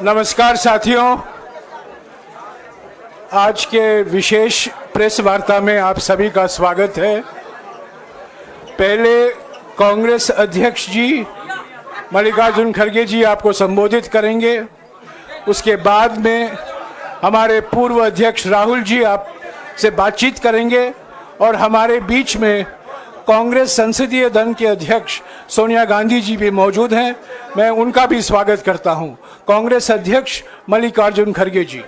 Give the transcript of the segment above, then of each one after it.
नमस्कार साथियों, आज के विशेष प्रेस वार्ता में आप सभी का स्वागत है। पहले कांग्रेस अध्यक्ष जी मल्लिकार्जुन खड़गे जी आपको संबोधित करेंगे। उसके बाद में हमारे पूर्व अध्यक्ष राहुल जी आपसे बातचीत करेंगे और हमारे बीच में कांग्रेस संसदीय दल के अध्यक्ष सोनिया गांधी जी भी मौजूद हैं। मैं उनका भी स्वागत करता हूं। कांग्रेस अध्यक्ष मल्लिकार्जुन खड़गे जी।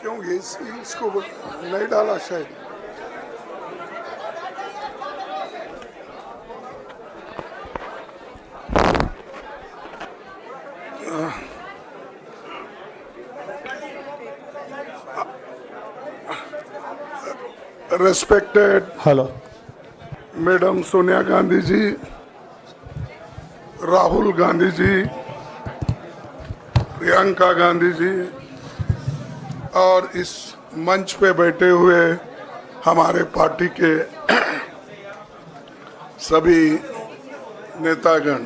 क्यों इसको नहीं डाला शायद। Respected hello madam Sonia Gandhi ji, Rahul Gandhi ji, Priyanka Gandhi ji और इस मंच पे बैठे हुए हमारे पार्टी के सभी नेतागण,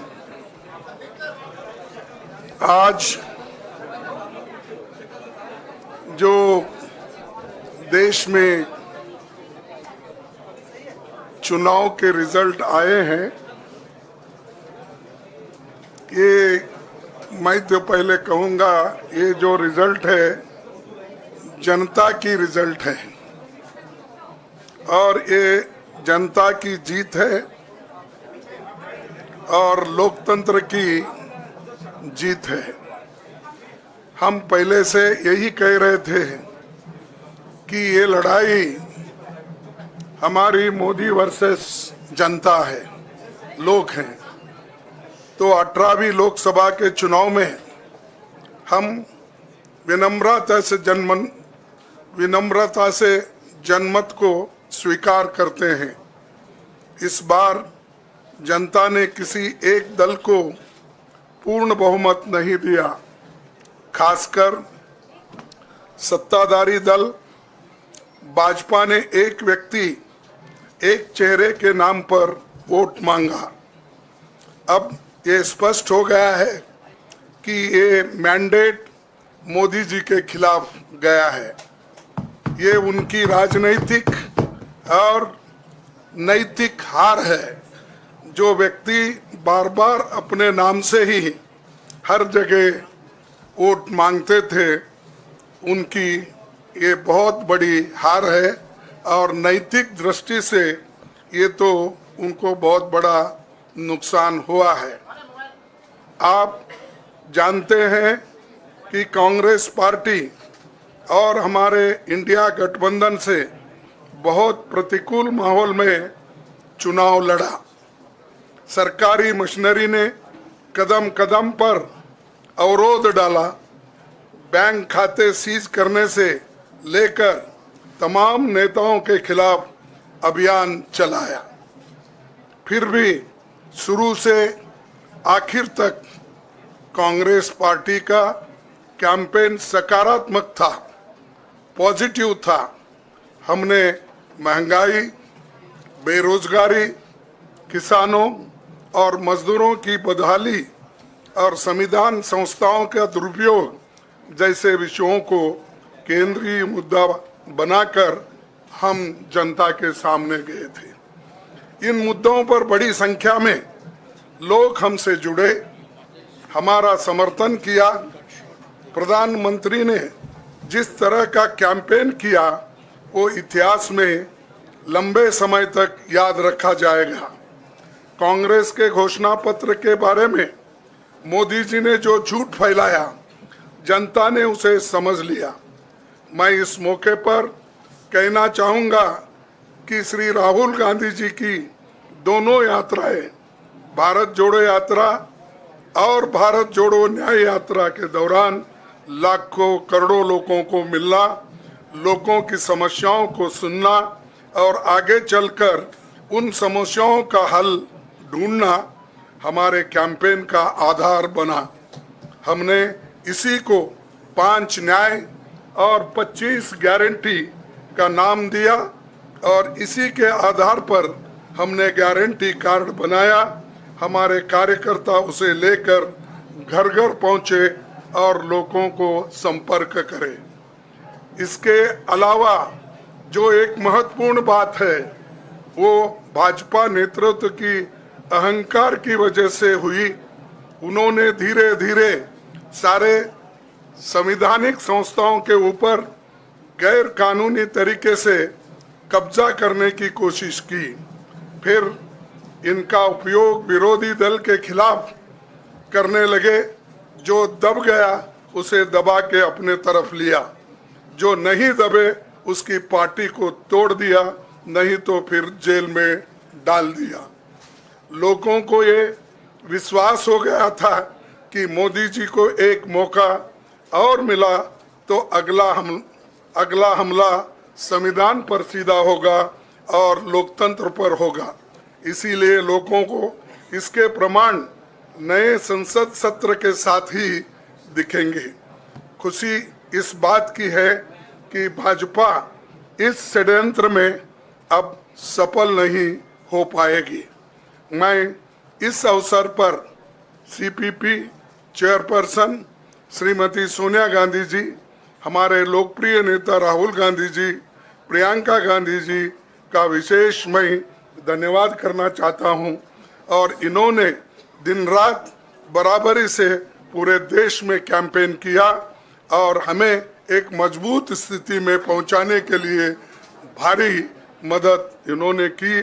आज जो देश में चुनाव के रिजल्ट आए हैं, ये मैं तो पहले कहूंगा, ये जो रिजल्ट है जनता की रिजल्ट है और ये जनता की जीत है और लोकतंत्र की जीत है। हम पहले से यही कह रहे थे कि ये लड़ाई हमारी मोदी वर्सेस जनता है, लोग हैं। तो 18वीं लोकसभा के चुनाव में हम विनम्रता से जनमत को स्वीकार करते हैं। इस बार जनता ने किसी एक दल को पूर्ण बहुमत नहीं दिया, खासकर सत्ताधारी दल भाजपा ने एक व्यक्ति एक चेहरे के नाम पर वोट मांगा। अब ये स्पष्ट हो गया है कि ये मैंडेट मोदी जी के खिलाफ गया है। ये उनकी राजनीतिक और नैतिक हार है। जो व्यक्ति बार बार अपने नाम से ही हर जगह वोट मांगते थे, उनकी ये बहुत बड़ी हार है और नैतिक दृष्टि से ये तो उनको बहुत बड़ा नुकसान हुआ है। आप जानते हैं कि कांग्रेस पार्टी और हमारे इंडिया गठबंधन से बहुत प्रतिकूल माहौल में चुनाव लड़ा। सरकारी मशीनरी ने कदम कदम पर अवरोध डाला। बैंक खाते सीज करने से लेकर तमाम नेताओं के खिलाफ अभियान चलाया। फिर भी शुरू से आखिर तक कांग्रेस पार्टी का कैंपेन सकारात्मक था, पॉजिटिव था। हमने महंगाई, बेरोजगारी, किसानों और मजदूरों की बदहाली और संविधान संस्थाओं का दुरुपयोग जैसे विषयों को केंद्रीय मुद्दा बनाकर हम जनता के सामने गए थे। इन मुद्दों पर बड़ी संख्या में लोग हमसे जुड़े, हमारा समर्थन किया। प्रधानमंत्री ने जिस तरह का कैंपेन किया वो इतिहास में लंबे समय तक याद रखा जाएगा। कांग्रेस के घोषणा पत्र के बारे में मोदी जी ने जो झूठ फैलाया, जनता ने उसे समझ लिया। मैं इस मौके पर कहना चाहूँगा कि श्री राहुल गांधी जी की दोनों यात्राएं, भारत जोड़ो यात्रा और भारत जोड़ो न्याय यात्रा के दौरान लाखों करोड़ों लोगों को मिलना, लोगों की समस्याओं को सुनना और आगे चलकर उन समस्याओं का हल ढूंढना हमारे कैंपेन का आधार बना। हमने इसी को 5 न्याय और 25 गारंटी का नाम दिया और इसी के आधार पर हमने गारंटी कार्ड बनाया, हमारे कार्यकर्ता उसे लेकर घर घर पहुंचे और लोगों को संपर्क करें। इसके अलावा जो एक महत्वपूर्ण बात है वो भाजपा नेतृत्व की अहंकार की वजह से हुई। उन्होंने धीरे धीरे सारे संवैधानिक संस्थाओं के ऊपर गैर कानूनी तरीके से कब्जा करने की कोशिश की। फिर इनका उपयोग विरोधी दल के खिलाफ करने लगे। जो दब गया उसे दबा के अपने तरफ लिया, जो नहीं दबे उसकी पार्टी को तोड़ दिया, नहीं तो फिर जेल में डाल दिया। लोगों को ये विश्वास हो गया था कि मोदी जी को एक मौका और मिला तो अगला हमला संविधान पर सीधा होगा और लोकतंत्र पर होगा। इसीलिए लोगों को इसके प्रमाण नए संसद सत्र के साथ ही दिखेंगे। खुशी इस बात की है कि भाजपा इस षड्यंत्र में अब सफल नहीं हो पाएगी। मैं इस अवसर पर सीपीपी चेयरपर्सन श्रीमती सोनिया गांधी जी, हमारे लोकप्रिय नेता राहुल गांधी जी, प्रियंका गांधी जी का विशेष मैं धन्यवाद करना चाहता हूं। और इन्होंने दिन रात बराबरी से पूरे देश में कैंपेन किया और हमें एक मजबूत स्थिति में पहुंचाने के लिए भारी मदद इन्होंने की।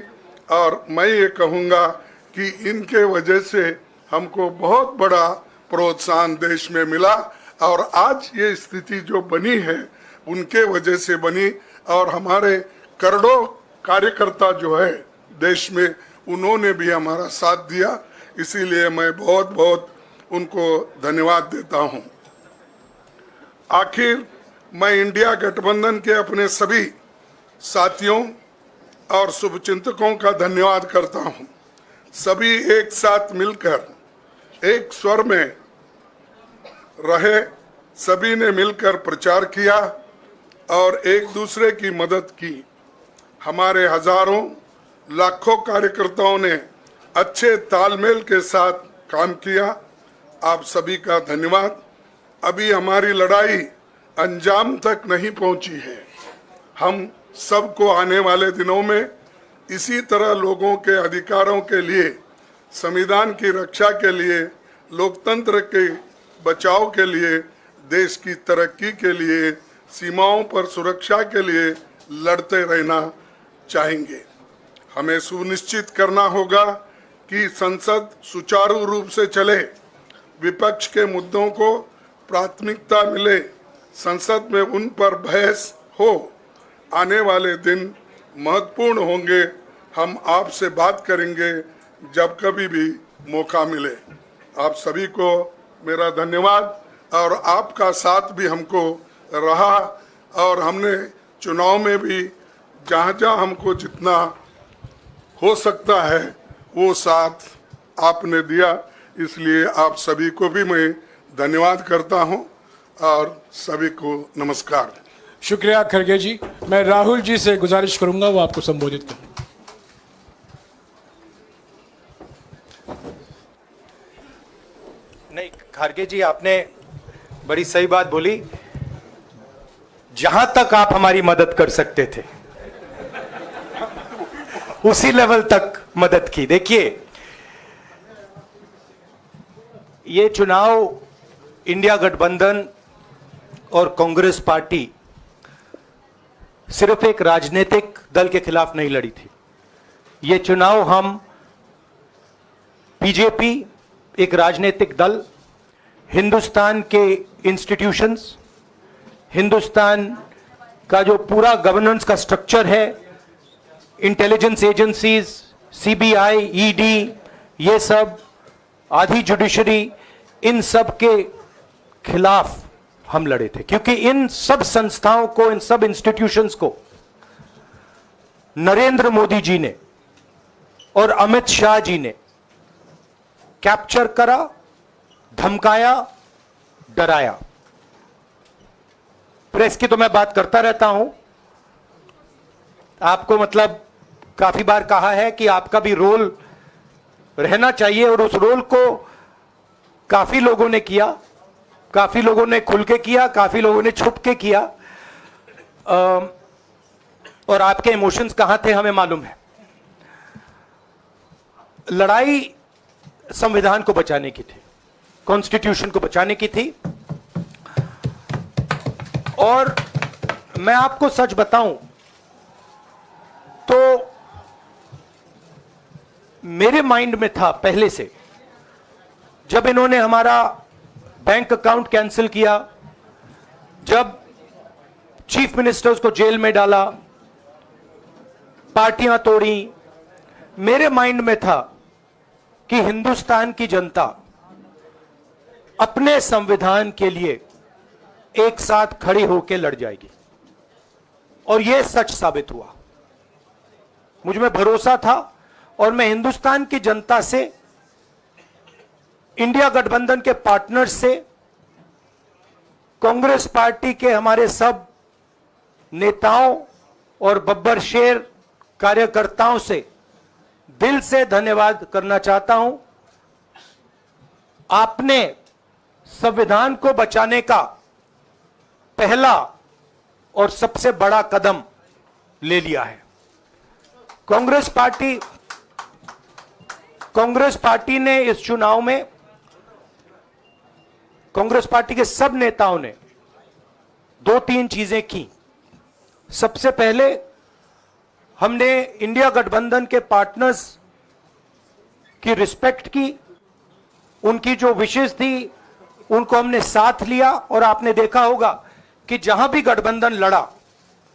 और मैं ये कहूँगा कि इनके वजह से हमको बहुत बड़ा प्रोत्साहन देश में मिला और आज ये स्थिति जो बनी है उनके वजह से बनी। और हमारे करोड़ों कार्यकर्ता जो है देश में, उन्होंने भी हमारा साथ दिया। इसीलिए मैं बहुत बहुत उनको धन्यवाद देता हूं। आखिर मैं इंडिया गठबंधन के अपने सभी साथियों और शुभचिंतकों का धन्यवाद करता हूं। सभी एक साथ मिलकर एक स्वर में रहे, सभी ने मिलकर प्रचार किया और एक दूसरे की मदद की। हमारे हजारों लाखों कार्यकर्ताओं ने अच्छे तालमेल के साथ काम किया। आप सभी का धन्यवाद। अभी हमारी लड़ाई अंजाम तक नहीं पहुंची है। हम सबको आने वाले दिनों में इसी तरह लोगों के अधिकारों के लिए, संविधान की रक्षा के लिए, लोकतंत्र के बचाव के लिए, देश की तरक्की के लिए, सीमाओं पर सुरक्षा के लिए लड़ते रहना चाहेंगे। हमें सुनिश्चित करना होगा कि संसद सुचारू रूप से चले, विपक्ष के मुद्दों को प्राथमिकता मिले, संसद में उन पर बहस हो। आने वाले दिन महत्वपूर्ण होंगे। हम आपसे बात करेंगे जब कभी भी मौका मिले। आप सभी को मेरा धन्यवाद। और आपका साथ भी हमको रहा और हमने चुनाव में भी जहाँ जहाँ हमको जितना हो सकता है वो साथ आपने दिया। इसलिए आप सभी को भी मैं धन्यवाद करता हूँ और सभी को नमस्कार। शुक्रिया खड़गे जी। मैं राहुल जी से गुजारिश करूंगा वो आपको संबोधित करें। नहीं, खड़गे जी आपने बड़ी सही बात बोली। जहां तक आप हमारी मदद कर सकते थे उसी लेवल तक मदद की। देखिए, ये चुनाव इंडिया गठबंधन और कांग्रेस पार्टी सिर्फ एक राजनीतिक दल के खिलाफ नहीं लड़ी थी। ये चुनाव हम बीजेपी, एक राजनीतिक दल, हिंदुस्तान के इंस्टीट्यूशंस, हिंदुस्तान का जो पूरा गवर्नेंस का स्ट्रक्चर है, इंटेलिजेंस एजेंसीज, सीबीआई, ईडी, ये सब, आधी जुडिशरी, इन सब के खिलाफ हम लड़े थे। क्योंकि इन सब संस्थाओं को, इन सब इंस्टीट्यूशंस को नरेंद्र मोदी जी ने और अमित शाह जी ने कैप्चर करा, धमकाया, डराया। प्रेस की तो मैं बात करता रहता हूं, आपको मतलब काफी बार कहा है कि आपका भी रोल रहना चाहिए, और उस रोल को काफी लोगों ने किया, काफी लोगों ने खुल के किया, काफी लोगों ने छुप के किया, और आपके इमोशंस कहां थे हमें मालूम है। लड़ाई संविधान को बचाने की थी, कॉन्स्टिट्यूशन को बचाने की थी। और मैं आपको सच बताऊं तो मेरे माइंड में था पहले से, जब इन्होंने हमारा बैंक अकाउंट कैंसिल किया, जब चीफ मिनिस्टर्स को जेल में डाला, पार्टियां तोड़ी, मेरे माइंड में था कि हिंदुस्तान की जनता अपने संविधान के लिए एक साथ खड़ी होकर लड़ जाएगी, और यह सच साबित हुआ। मुझ में भरोसा था, और मैं हिंदुस्तान की जनता से, इंडिया गठबंधन के पार्टनर्स से, कांग्रेस पार्टी के हमारे सब नेताओं और बब्बर शेर कार्यकर्ताओं से दिल से धन्यवाद करना चाहता हूं। आपने संविधान को बचाने का पहला और सबसे बड़ा कदम ले लिया है। कांग्रेस पार्टी ने इस चुनाव में, कांग्रेस पार्टी के सब नेताओं ने 2-3 चीजें की। सबसे पहले हमने इंडिया गठबंधन के पार्टनर्स की रिस्पेक्ट की, उनकी जो विशेष थी उनको हमने साथ लिया, और आपने देखा होगा कि जहां भी गठबंधन लड़ा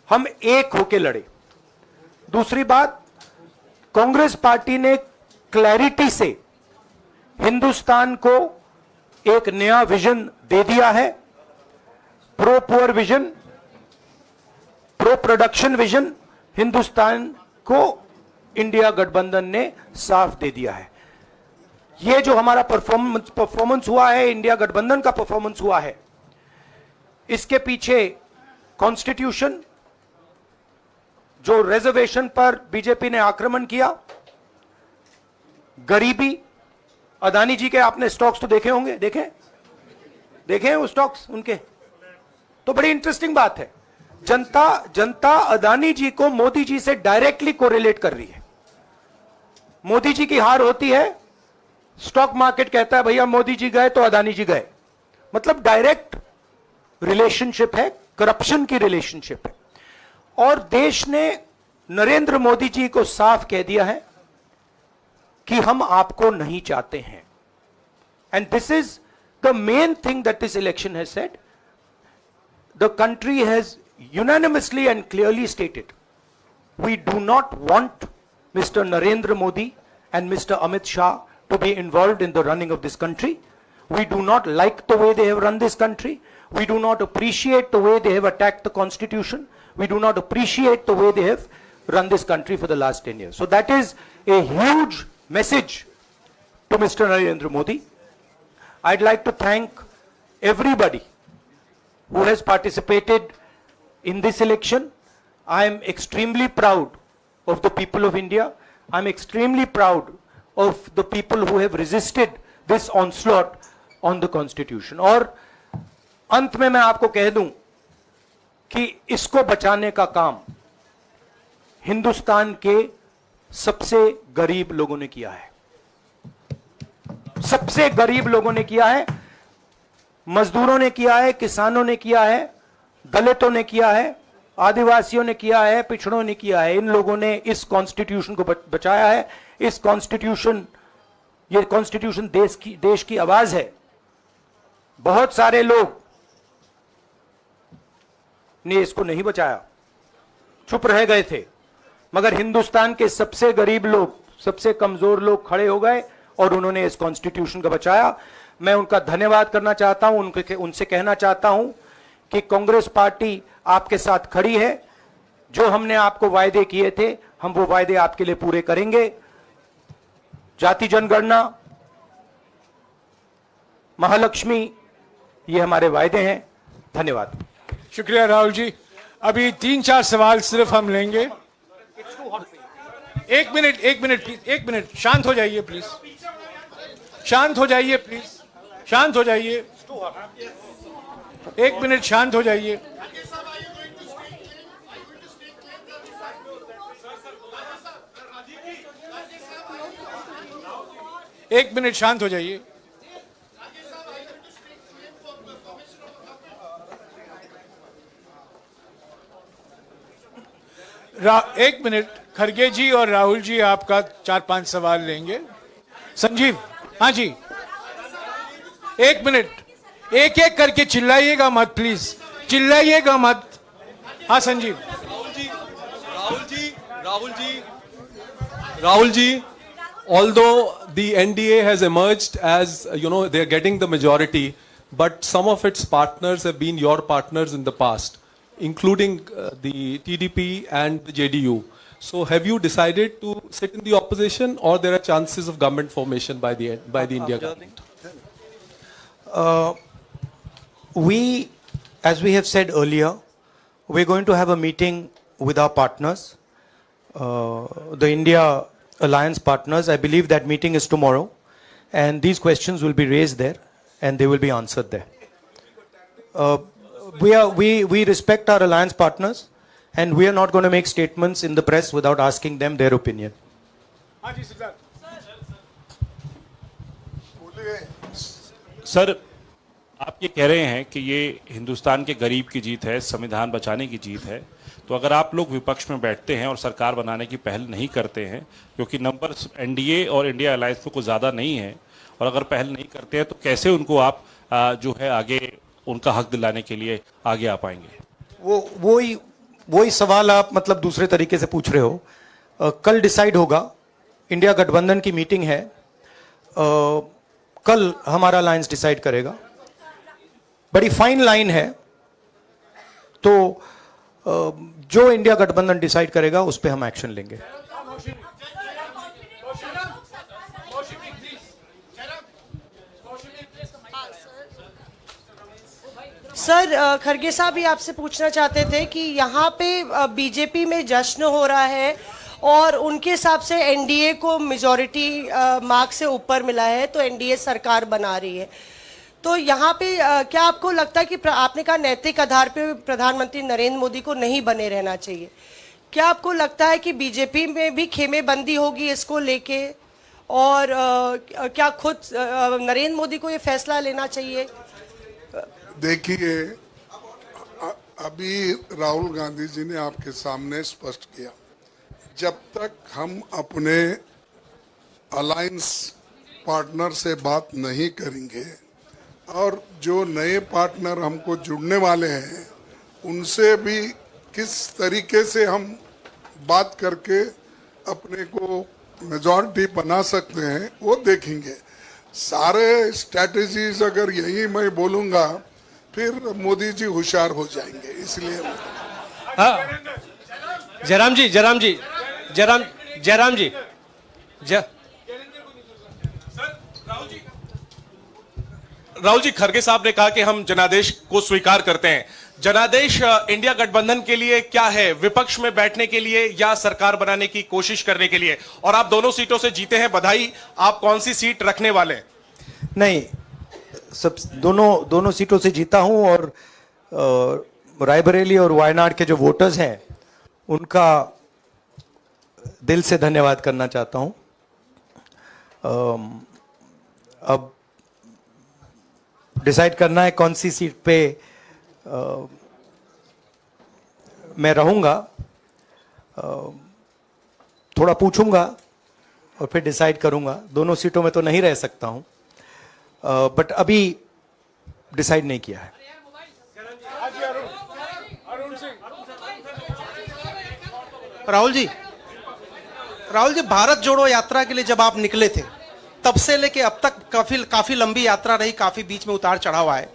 हम एक होकर लड़े। दूसरी बात, कांग्रेस पार्टी ने क्लैरिटी से हिंदुस्तान को एक नया विजन दे दिया है, pro poor vision, pro production vision Hindustan को इंडिया गठबंधन ने साफ दे दिया है। यह जो हमारा परफॉर्मेंस हुआ है, इंडिया गठबंधन का परफॉर्मेंस हुआ है, इसके पीछे कॉन्स्टिट्यूशन, जो रिजर्वेशन पर बीजेपी ने आक्रमण किया, गरीबी, अदानी जी के आपने स्टॉक्स तो देखे होंगे, देखे हैं वो स्टॉक्स उनके, तो बड़ी इंटरेस्टिंग बात है। जनता अदानी जी को मोदी जी से डायरेक्टली कोरिलेट कर रही है। मोदी जी की हार होती है, स्टॉक मार्केट कहता है भैया मोदी जी गए तो अदानी जी गए, मतलब डायरेक्ट रिलेशनशिप है, करप्शन की रिलेशनशिप है। और देश ने नरेंद्र मोदी जी को साफ कह दिया है कि हम आपको नहीं चाहते हैं। And this is the main thing that this election has said. The country has unanimously and clearly stated, we do not want Mr. Narendra Modi and Mr. Amit Shah to be involved in the running of this country. We do not like the way they have run this country. We do not appreciate the way they have attacked the constitution. We do not appreciate the way they have run this country for the last 10 years. So that is a huge message to Mr. Narendra Modi. I'd like to thank everybody who has participated in this election. I am extremely proud of the people of India. I'm extremely proud of the people who have resisted this onslaught on the constitution. और अंत में मैं आपको कह दूं कि इसको बचाने का काम हिंदुस्तान के सबसे गरीब लोगों ने किया है, सबसे गरीब लोगों ने किया है, मजदूरों ने किया है, किसानों ने किया है, दलितों ने किया है, आदिवासियों ने किया है, पिछड़ों ने किया है। इन लोगों ने इस कॉन्स्टिट्यूशन को बचाया है। इस कॉन्स्टिट्यूशन, ये कॉन्स्टिट्यूशन देश की आवाज है। बहुत सारे लोग ने इसको नहीं बचाया, चुप रह गए थे, मगर हिंदुस्तान के सबसे गरीब लोग, सबसे कमजोर लोग खड़े हो गए और उन्होंने इस कॉन्स्टिट्यूशन को बचाया। मैं उनका धन्यवाद करना चाहता हूं, उनसे कहना चाहता हूं कि कांग्रेस पार्टी आपके साथ खड़ी है। जो हमने आपको वायदे किए थे, हम वो वायदे आपके लिए पूरे करेंगे। जाति जनगणना, महालक्ष्मी, ये हमारे वायदे हैं। धन्यवाद। शुक्रिया राहुल जी। अभी 3-4 सवाल सिर्फ हम लेंगे। एक मिनट प्लीज, एक मिनट, शांत हो जाइए प्लीज, शांत हो जाइए प्लीज, शांत हो जाइए, एक मिनट शांत हो जाइए। एक मिनट शांत हो जाइए। एक मिनट, खरगे जी और राहुल जी आपका 4-5 सवाल लेंगे। संजीव, हाँ जी, एक मिनट, एक एक करके चिल्लाइएगा मत प्लीज, चिल्लाइएगा मत। हाँ Sanjeev. Rahul ji, although the NDA has emerged as, they are getting the majority, but some of its partners have been your partners in the past, including the TDP and the JDU. So have you decided to sit in the opposition, or there are chances of government formation by the India government? We, as we have said earlier, we're going to have a meeting with our partners, the India Alliance partners. I believe that meeting is tomorrow, and these questions will be raised there, and they will be answered there. We respect our alliance partners, and we are not going to make statements in the press without asking them their opinion. Sir, आप ये कह रहे हैं कि ये हिंदुस्तान के गरीब की जीत है, संविधान बचाने की जीत है, तो अगर आप लोग विपक्ष में बैठते हैं और सरकार बनाने की पहल नहीं करते हैं, क्योंकि नंबर एनडीए और इंडिया अलायंस में कुछ ज़्यादा नहीं है, और अगर पहल नहीं करते हैं तो कैसे उनको आप जो है आगे उनका हक दिलाने के लिए आगे आ पाएंगे? वही सवाल आप मतलब दूसरे तरीके से पूछ रहे हो। कल डिसाइड होगा, इंडिया गठबंधन की मीटिंग है, कल हमारा अलायंस डिसाइड करेगा। बड़ी फाइन लाइन है, तो जो इंडिया गठबंधन डिसाइड करेगा उस पे हम एक्शन लेंगे। सर, खरगे साहब भी आपसे पूछना चाहते थे कि यहाँ पे बीजेपी में जश्न हो रहा है और उनके हिसाब से एनडीए को मेजॉरिटी मार्क से ऊपर मिला है, तो एनडीए सरकार बना रही है। तो यहाँ पे क्या आपको लगता है कि आपने कहा नैतिक आधार पे प्रधानमंत्री नरेंद्र मोदी को नहीं बने रहना चाहिए, क्या आपको लगता है कि बीजेपी में भी खेमेबंदी होगी इसको लेके, और क्या खुद नरेंद्र मोदी को ये फैसला लेना चाहिए? देखिए, अभी राहुल गांधी जी ने आपके सामने स्पष्ट किया, जब तक हम अपने अलायंस पार्टनर से बात नहीं करेंगे और जो नए पार्टनर हमको जुड़ने वाले हैं उनसे भी किस तरीके से हम बात करके अपने को मेजॉरिटी बना सकते हैं वो देखेंगे। सारे स्ट्रैटेजीज अगर यही मैं बोलूँगा फिर मोदी जी होशियार हो जाएंगे, इसलिए जयराम जी, राहुल जी, खरगे साहब ने कहा कि हम जनादेश को स्वीकार करते हैं। जनादेश इंडिया गठबंधन के लिए क्या है? विपक्ष में बैठने के लिए या सरकार बनाने की कोशिश करने के लिए? और आप दोनों सीटों से जीते हैं, बधाई। आप कौन सी सीट रखने वाले हैं? नहीं, सब दोनों सीटों से जीता हूं, और रायबरेली और वायनाड के जो वोटर्स हैं उनका दिल से धन्यवाद करना चाहता हूं। अब डिसाइड करना है कौन सी सीट पे मैं रहूंगा, थोड़ा पूछूंगा और फिर डिसाइड करूंगा। दोनों सीटों में तो नहीं रह सकता हूं, बट अभी डिसाइड नहीं किया है। राहुल जी, भारत जोड़ो यात्रा के लिए जब आप निकले थे तब से लेके अब तक काफी लंबी यात्रा रही, काफी बीच में उतार चढ़ाव आए।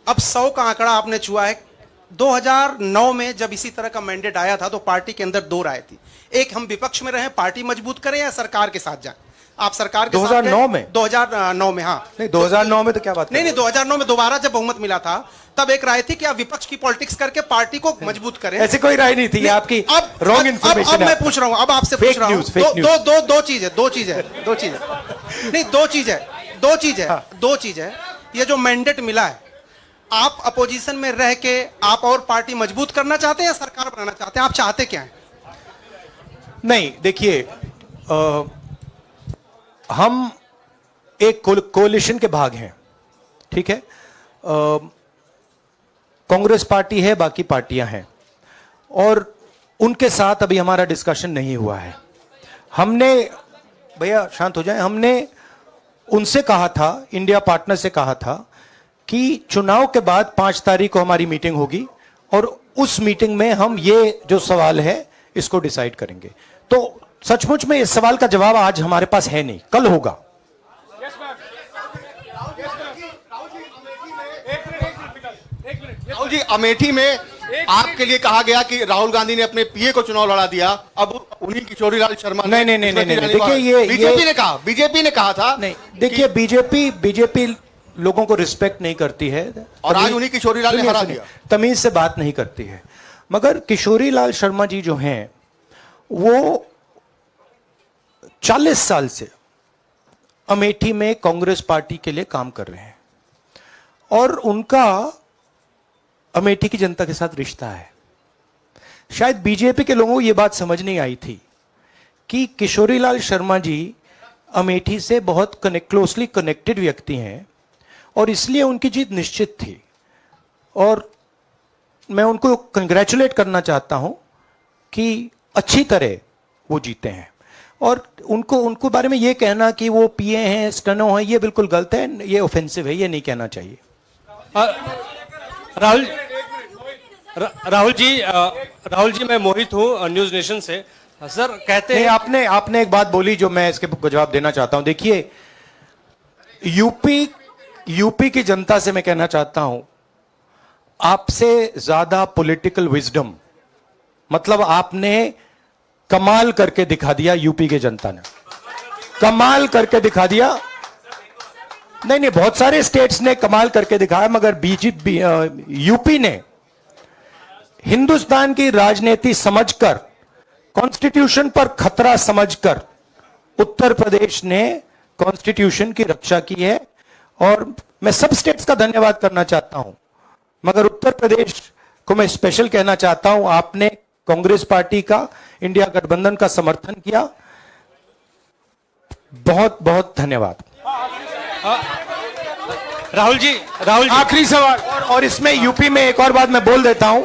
अब 100 का आंकड़ा आपने छुआ है। 2009 में जब इसी तरह का मैंडेट आया था तो पार्टी के अंदर दो राय थी, एक हम विपक्ष में रहें, पार्टी मजबूत करें, या सरकार के साथ जाएं। आप सरकार के 2009 में? 2009 में, हाँ। नहीं 2009 में तो क्या बात नहीं नहीं, 2009 में दोबारा जब बहुमत मिला था तब एक राय थी कि आप विपक्ष की पॉलिटिक्स करके पार्टी को मजबूत करें। ऐसी कोई राय नहीं थी, ये आपकी अब रॉन्ग इन्फॉर्मेशन अब मैं पूछ रहा हूं, अब आपसे पूछ रहा हूं, दो चीज है, दो चीज है। ये जो मैंडेट मिला है, आप अपोजिशन में रह के आप और पार्टी मजबूत करना चाहते हैं या सरकार बनाना चाहते हैं? आप चाहते क्या हैं? नहीं, देखिए, हम एक कोalition के भाग हैं, ठीक है। कांग्रेस पार्टी है, बाकी पार्टियां हैं, और उनके साथ अभी हमारा डिस्कशन नहीं हुआ है। हमने, भैया शांत हो जाए, हमने उनसे कहा था, इंडिया पार्टनर से कहा था कि चुनाव के बाद 5 तारीख को हमारी मीटिंग होगी और उस मीटिंग में हम ये जो सवाल है इसको डिसाइड करेंगे। तो सचमुच में इस सवाल का जवाब आज हमारे पास है नहीं, कल होगा। राहुल जी, अमेठी में आपके लिए कहा गया कि राहुल गांधी ने अपने पीए को चुनाव लड़ा दिया, अब उन्हीं किशोरीलाल शर्मा ने। नहीं, देखिए, ये बीजेपी ने कहा था। नहीं, देखिए, बीजेपी लोगों को रिस्पेक्ट नहीं करती है, और आज उन्हीं किशोरीलाल ने हरा दिया। तमीज से बात नहीं करती है। मगर किशोरीलाल शर्मा जी जो हैं, वो 40 साल से अमेठी में कांग्रेस पार्टी के लिए काम कर रहे हैं और उनका अमेठी की जनता के साथ रिश्ता है। शायद बीजेपी के लोगों को यह बात समझ नहीं आई थी कि किशोरीलाल शर्मा जी अमेठी से बहुत क्लोजली कनेक्टेड व्यक्ति हैं और इसलिए उनकी जीत निश्चित थी। और मैं उनको कंग्रेचुलेट करना चाहता हूं कि अच्छी तरह वो जीते हैं। और उनको बारे में ये कहना कि वो पीए हैं, स्टनो हैं, ये बिल्कुल गलत है, ये ऑफेंसिव है, ये नहीं कहना चाहिए। राहुल जी, मैं मोहित हूं न्यूज नेशन से। सर कहते हैं, आपने एक बात बोली जो मैं इसके जवाब देना चाहता हूं। देखिए, यूपी की जनता से मैं कहना चाहता हूं, आपसे ज्यादा पॉलिटिकल विजडम, मतलब आपने कमाल करके दिखा दिया। यूपी की जनता ने कमाल करके दिखा दिया। नहीं, बहुत सारे स्टेट्स ने कमाल करके दिखाया, मगर यूपी ने हिंदुस्तान की राजनीति समझकर, कॉन्स्टिट्यूशन पर खतरा समझकर उत्तर प्रदेश ने कॉन्स्टिट्यूशन की रक्षा की है। और मैं सब स्टेट्स का धन्यवाद करना चाहता हूं, मगर उत्तर प्रदेश को मैं स्पेशल कहना चाहता हूं, आपने कांग्रेस पार्टी का, इंडिया गठबंधन का समर्थन किया। बहुत बहुत धन्यवाद। राहुल जी, आखिरी सवाल, और इसमें यूपी में एक और बात मैं बोल देता हूं,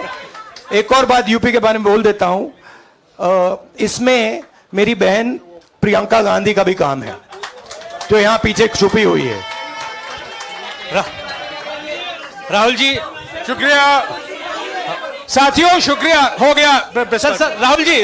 एक और बात यूपी के बारे में बोल देता हूं। इसमें मेरी बहन प्रियंका गांधी का भी काम है, जो यहां पीछे छुपी हुई है। राहुल जी, शुक्रिया साथियों, शुक्रिया, हो गया। सर राहुल जी,